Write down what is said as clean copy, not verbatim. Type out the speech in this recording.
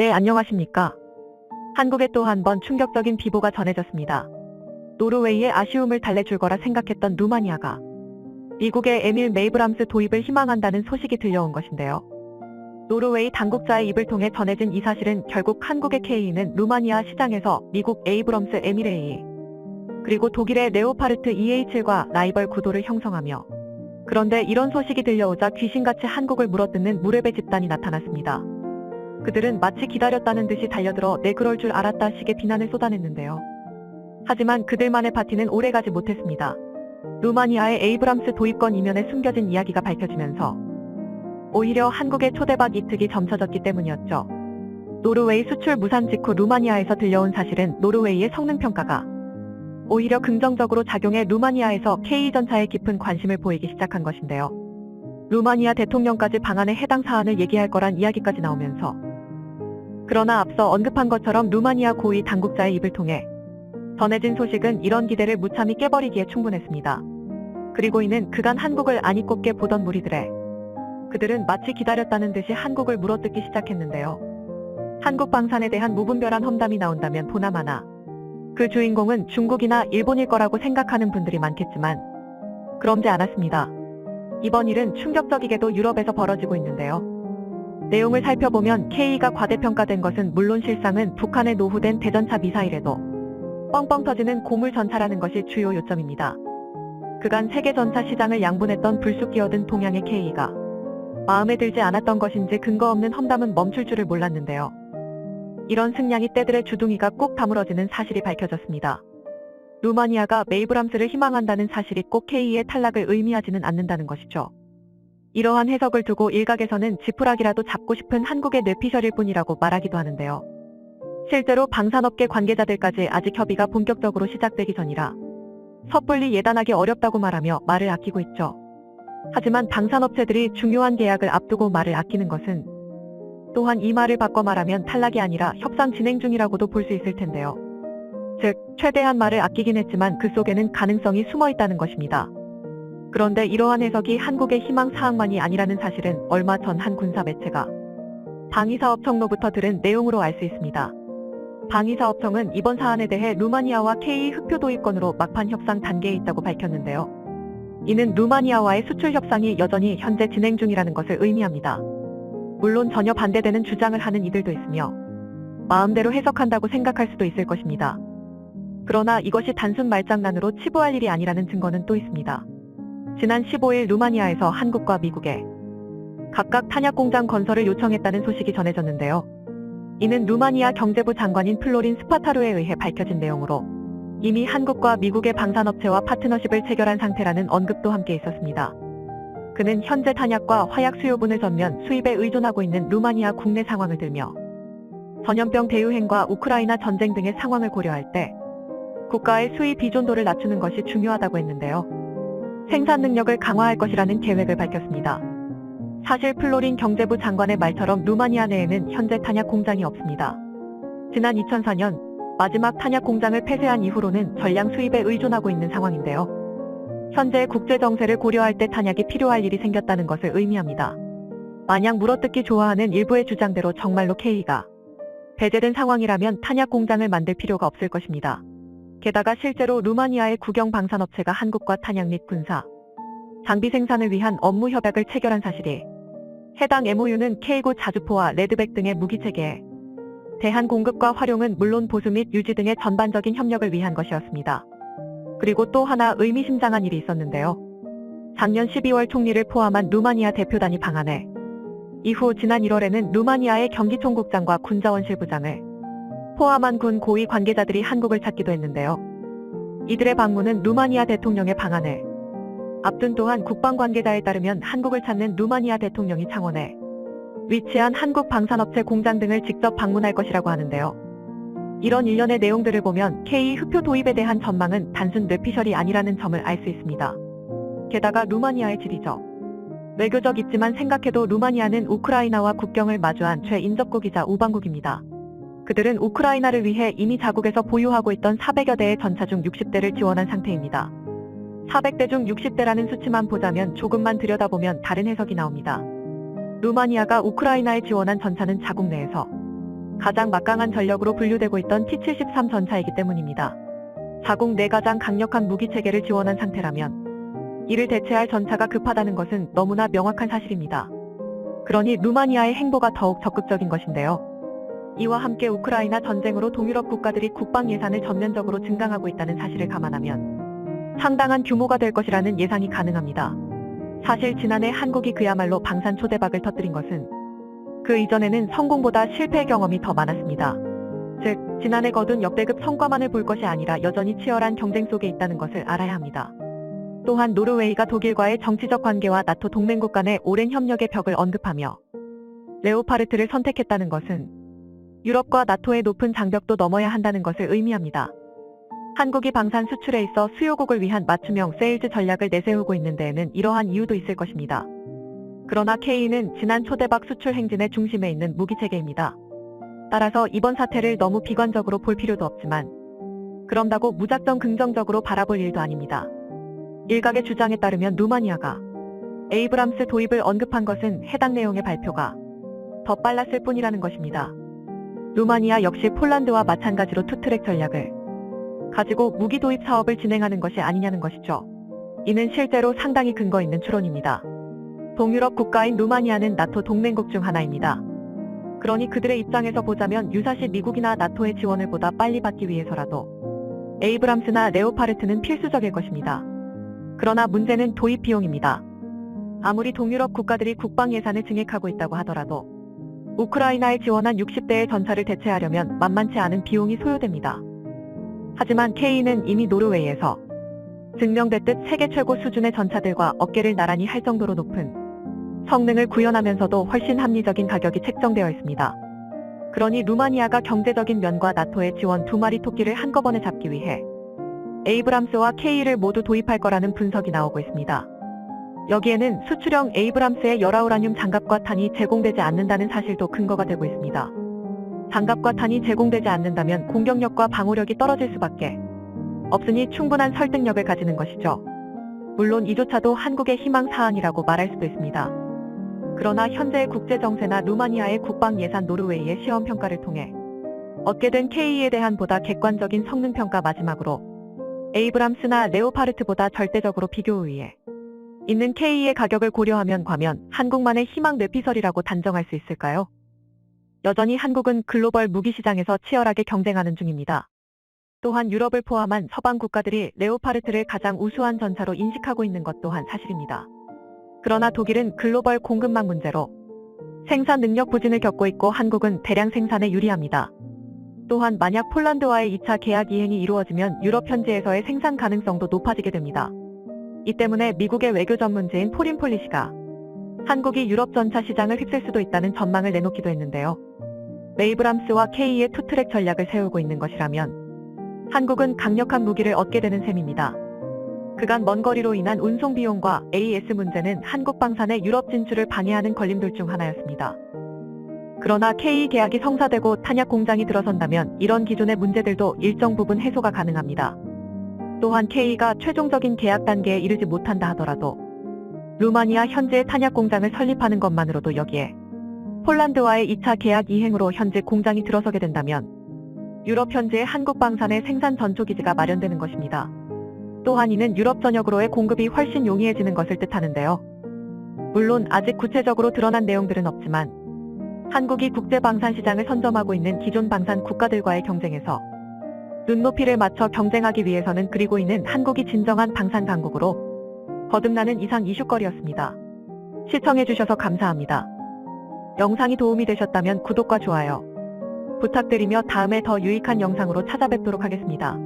네, 안녕하십니까. 한국에 또 한 번 충격적인 비보가 전해졌습니다. 노르웨이의 아쉬움을 달래줄 거라 생각했던 루마니아가 미국의 에밀 메이브람스 도입을 희망한다는 소식이 들려온 것인데요. 노르웨이 당국자의 입을 통해 전해진 이 사실은 결국 한국의 K는 루마니아 시장에서 미국 에이브럼스 에밀A 그리고 독일의 레오파르트 EA7과 라이벌 구도를 형성하며, 그런데 이런 소식이 들려오자 귀신같이 한국을 물어뜯는 무레배 집단이 나타났습니다. 그들은 마치 기다렸다는 듯이 달려들어 내 그럴 줄 알았다 식의 비난을 쏟아냈는데요. 하지만 그들만의 파티는 오래가지 못했습니다. 루마니아의 에이브람스 도입권 이면에 숨겨진 이야기가 밝혀지면서 오히려 한국의 초대박 이특이 점쳐졌기 때문이었죠. 노르웨이 수출 무산 직후 루마니아에서 들려온 사실은 노르웨이의 성능평가가 오히려 긍정적으로 작용해 루마니아에서 K전차에 깊은 관심을 보이기 시작한 것인데요. 루마니아 대통령까지 방안에 해당 사안을 얘기할 거란 이야기까지 나오면서, 그러나 앞서 언급한 것처럼 루마니아 고위 당국자의 입을 통해 전해진 소식은 이런 기대를 무참히 깨버리기에 충분했습니다. 그리고 이는 그간 한국을 아니 꼽게 보던 무리들의 그들은 마치 기다렸다는 듯이 한국을 물어뜯기 시작했는데요. 한국 방산에 대한 무분별한 험담이 나온다면 보나마나 그 주인공은 중국이나 일본일 거라고 생각하는 분들이 많겠지만 그럼지 않았습니다. 이번 일은 충격적이게도 유럽에서 벌어지고 있는데요. 내용을 살펴보면 K가 과대평가된 것은 물론 실상은 북한의 노후된 대전차 미사일에도 뻥뻥 터지는 고물전차라는 것이 주요 요점입니다. 그간 세계 전차 시장을 양분했던 불쑥 끼어든 동양의 K가 마음에 들지 않았던 것인지 근거 없는 험담은 멈출 줄을 몰랐는데요. 이런 승냥이 떼들의 주둥이가 꼭 다물어지는 사실이 밝혀졌습니다. 루마니아가 메이브람스를 희망한다는 사실이 꼭 K의 탈락을 의미하지는 않는다는 것이죠. 이러한 해석을 두고 일각에서는 지푸라기라도 잡고 싶은 한국의 뇌피셜일 뿐이라고 말하기도 하는데요. 실제로 방산업계 관계자들까지 아직 협의가 본격적으로 시작되기 전이라 섣불리 예단하기 어렵다고 말하며 말을 아끼고 있죠. 하지만 방산업체들이 중요한 계약을 앞두고 말을 아끼는 것은 또한 이 말을 바꿔 말하면 탈락이 아니라 협상 진행 중이라고도 볼 수 있을 텐데요. 즉, 최대한 말을 아끼긴 했지만 그 속에는 가능성이 숨어 있다는 것입니다. 그런데 이러한 해석이 한국의 희망 사항만이 아니라는 사실은 얼마 전 한 군사 매체가 방위사업청로부터 들은 내용으로 알 수 있습니다. 방위사업청은 이번 사안에 대해 루마니아와 K 흑표 도입권으로 막판 협상 단계에 있다고 밝혔는데요. 이는 루마니아와의 수출 협상이 여전히 현재 진행 중이라는 것을 의미합니다. 물론 전혀 반대되는 주장을 하는 이들도 있으며 마음대로 해석한다고 생각할 수도 있을 것입니다. 그러나 이것이 단순 말장난으로 치부할 일이 아니라는 증거는 또 있습니다. 지난 15일 루마니아에서 한국과 미국에 각각 탄약공장 건설을 요청했다는 소식이 전해졌는데요. 이는 루마니아 경제부 장관인 플로린 스파타루에 의해 밝혀진 내용으로 이미 한국과 미국의 방산업체와 파트너십을 체결한 상태라는 언급도 함께 있었습니다. 그는 현재 탄약과 화약 수요분을 전면 수입에 의존하고 있는 루마니아 국내 상황을 들며 전염병 대유행과 우크라이나 전쟁 등의 상황을 고려할 때 국가의 수입 의존도를 낮추는 것이 중요하다고 했는데요. 생산 능력을 강화할 것이라는 계획을 밝혔습니다. 사실 플로린 경제부 장관의 말처럼 루마니아 내에는 현재 탄약 공장이 없습니다. 지난 2004년 마지막 탄약 공장을 폐쇄한 이후로는 전량 수입에 의존하고 있는 상황인데요. 현재 국제 정세를 고려할 때 탄약이 필요할 일이 생겼다는 것을 의미합니다. 만약 물어뜯기 좋아하는 일부의 주장대로 정말로 K가 배제된 상황이라면 탄약 공장을 만들 필요가 없을 것입니다. 게다가 실제로 루마니아의 국영 방산업체가 한국과 탄약 및 군사 장비 생산을 위한 업무 협약을 체결한 사실이, 해당 MOU는 K고 자주포와 레드백 등의 무기체계에 대한 공급과 활용은 물론 보수 및 유지 등의 전반적인 협력을 위한 것이었습니다. 그리고 또 하나 의미심장한 일이 있었는데요. 작년 12월 총리를 포함한 루마니아 대표단이 방한해 이후 지난 1월에는 루마니아의 경기총국장과 군자원실부장을 포함한 군 고위 관계자들이 한국을 찾기도 했는데요. 이들의 방문은 루마니아 대통령의 방한을 앞둔. 또한 국방 관계자에 따르면 한국을 찾는 루마니아 대통령이 창원에 위치한 한국 방산업체 공장 등을 직접 방문할 것이라고 하는데요. 이런 일련의 내용들을 보면 K 흑표 도입에 대한 전망은 단순 뇌피셜이 아니라는 점을 알 수 있습니다. 게다가 루마니아의 지리적, 외교적 입지만 생각해도 루마니아는 우크라이나와 국경을 마주한 최인접국이자 우방국입니다. 그들은 우크라이나를 위해 이미 자국에서 보유하고 있던 400여 대의 전차 중 60대를 지원한 상태입니다. 400대 중 60대라는 수치만 보자면 조금만 들여다보면 다른 해석이 나옵니다. 루마니아가 우크라이나에 지원한 전차는 자국 내에서 가장 막강한 전력으로 분류되고 있던 T-73 전차이기 때문입니다. 자국 내 가장 강력한 무기체계를 지원한 상태라면 이를 대체할 전차가 급하다는 것은 너무나 명확한 사실입니다. 그러니 루마니아의 행보가 더욱 적극적인 것인데요. 이와 함께 우크라이나 전쟁으로 동유럽 국가들이 국방 예산을 전면적으로 증강하고 있다는 사실을 감안하면 상당한 규모가 될 것이라는 예상이 가능합니다. 사실 지난해 한국이 그야말로 방산 초대박을 터뜨린 것은 그 이전에는 성공보다 실패 경험이 더 많았습니다. 즉, 지난해 거둔 역대급 성과만을 볼 것이 아니라 여전히 치열한 경쟁 속에 있다는 것을 알아야 합니다. 또한 노르웨이가 독일과의 정치적 관계와 나토 동맹국 간의 오랜 협력의 벽을 언급하며 레오파르트를 선택했다는 것은 유럽과 나토의 높은 장벽도 넘어야 한다는 것을 의미합니다. 한국이 방산 수출에 있어 수요국을 위한 맞춤형 세일즈 전략을 내세우고 있는 데에는 이러한 이유도 있을 것입니다. 그러나 K는 지난 초대박 수출 행진의 중심에 있는 무기체계입니다. 따라서 이번 사태를 너무 비관적으로 볼 필요도 없지만 그런다고 무작정 긍정적으로 바라볼 일도 아닙니다. 일각의 주장에 따르면 루마니아가 에이브람스 도입을 언급한 것은 해당 내용의 발표가 더 빨랐을 뿐이라는 것입니다. 루마니아 역시 폴란드와 마찬가지로 투트랙 전략을 가지고 무기 도입 사업을 진행하는 것이 아니냐는 것이죠. 이는 실제로 상당히 근거 있는 추론입니다. 동유럽 국가인 루마니아는 나토 동맹국 중 하나입니다. 그러니 그들의 입장에서 보자면 유사시 미국이나 나토의 지원을 보다 빨리 받기 위해서라도 에이브람스나 레오파르트는 필수적일 것입니다. 그러나 문제는 도입 비용입니다. 아무리 동유럽 국가들이 국방 예산을 증액하고 있다고 하더라도 우크라이나에 지원한 60대의 전차를 대체하려면 만만치 않은 비용이 소요됩니다. 하지만 K는 이미 노르웨이에서 증명됐듯 세계 최고 수준의 전차들과 어깨를 나란히 할 정도로 높은 성능을 구현하면서도 훨씬 합리적인 가격이 책정되어 있습니다. 그러니 루마니아가 경제적인 면과 나토의 지원 두 마리 토끼를 한꺼번에 잡기 위해 에이브람스와 K를 모두 도입할 거라는 분석이 나오고 있습니다. 여기에는 수출형 에이브람스의 열아우라늄 장갑과 탄이 제공되지 않는다는 사실도 근거가 되고 있습니다. 장갑과 탄이 제공되지 않는다면 공격력과 방어력이 떨어질 수밖에 없으니 충분한 설득력을 가지는 것이죠. 물론 이조차도 한국의 희망 사안이라고 말할 수도 있습니다. 그러나 현재의 국제정세나 루마니아의 국방 예산 노르웨이의 시험평가를 통해 얻게 된 K에 대한 보다 객관적인 성능평가 마지막으로 에이브람스나 레오파르트보다 절대적으로 비교 우위에 있는 K의 가격을 고려하면 과연 한국만의 희망 뇌피설이라고 단정할 수 있을까요? 여전히 한국은 글로벌 무기시장에서 치열하게 경쟁하는 중입니다. 또한 유럽을 포함한 서방 국가들이 레오파르트를 가장 우수한 전차로 인식하고 있는 것 또한 사실입니다. 그러나 독일은 글로벌 공급망 문제로 생산 능력 부진을 겪고 있고 한국은 대량 생산에 유리합니다. 또한 만약 폴란드와의 2차 계약 이행이 이루어지면 유럽 현지에서의 생산 가능성도 높아지게 됩니다. 이 때문에 미국의 외교 전문지인 포린 폴리시가 한국이 유럽 전차 시장을 휩쓸 수도 있다는 전망을 내놓기도 했는데요. 에이브람스와 K의 투트랙 전략을 세우고 있는 것이라면 한국은 강력한 무기를 얻게 되는 셈입니다. 그간 먼 거리로 인한 운송 비용과 AS 문제는 한국 방산의 유럽 진출을 방해하는 걸림돌 중 하나였습니다. 그러나 K 계약이 성사되고 탄약 공장이 들어선다면 이런 기존의 문제들도 일정 부분 해소가 가능합니다. 또한 K가 최종적인 계약 단계에 이르지 못한다 하더라도 루마니아 현지의 탄약 공장을 설립하는 것만으로도 여기에 폴란드와의 2차 계약 이행으로 현재 공장이 들어서게 된다면 유럽 현지의 한국 방산의 생산 전초기지가 마련되는 것입니다. 또한 이는 유럽 전역으로의 공급이 훨씬 용이해지는 것을 뜻하는데요. 물론 아직 구체적으로 드러난 내용들은 없지만 한국이 국제 방산 시장을 선점하고 있는 기존 방산 국가들과의 경쟁에서 눈높이를 맞춰 경쟁하기 위해서는 그리고 이는 한국이 진정한 방산 강국으로 거듭나는 이상 이슈거리였습니다. 시청해주셔서 감사합니다. 영상이 도움이 되셨다면 구독과 좋아요 부탁드리며 다음에 더 유익한 영상으로 찾아뵙도록 하겠습니다.